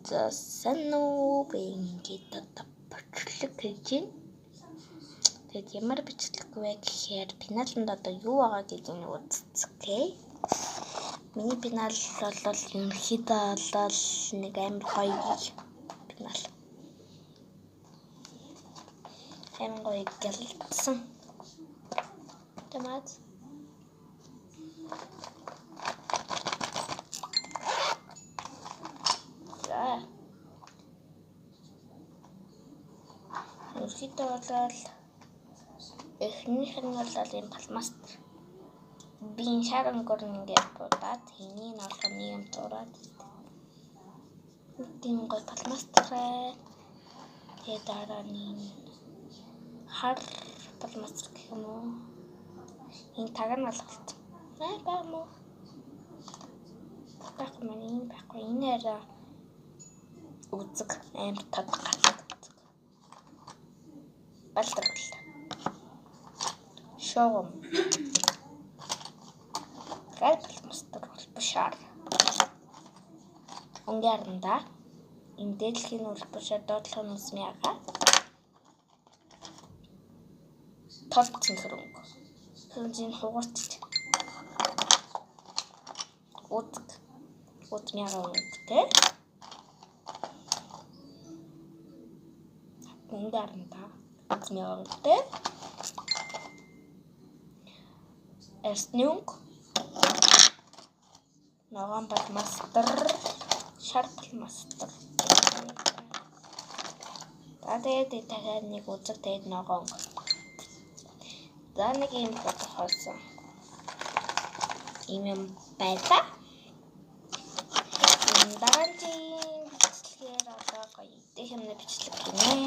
За сануу ингээд бочлог хийж байна. Тэгэд ямар бичлэг вэ гэхээр пеналанд одоо юу байгаа гэдэг нь үзцгээе. Миний пенал бол ерөнхийдөө бол нэг амар гоё пенал. Амар гоё гэлцсэн. Тэмээд ерөнхийдөө бол эхнийх нь бол ийм пластмастер. Би шарангор ингээд бодаад энийг олох юм зураад. Тийм гоё пластмастер. Тэгээд дараа нь хар пластмастер гэх юм уу? Энэ таг нь алгалт. Баг мó. Байхгүй энэ арай үзэг амар тод галт. Балтар. Шоом. Пластмастер бол бушаар. Унгаарнда энэ дээдлэхийн бол бушаар доотлох нь усмяга. Толцсон хөрөнгө. Хөнзийн хугарч. Утмяга өнгөтэй. Унгаарнда утмяга өнгөтэй. Эснүнг ногоон пластмастер, шар пластмастер. Тэгээд дахиад нэг үзэг тэгээд ногоон. За нэг юм бодохоос юм байлаа. Дараагийн бичлэгээр одоо гоё идэх юмны бичлэг гинэ.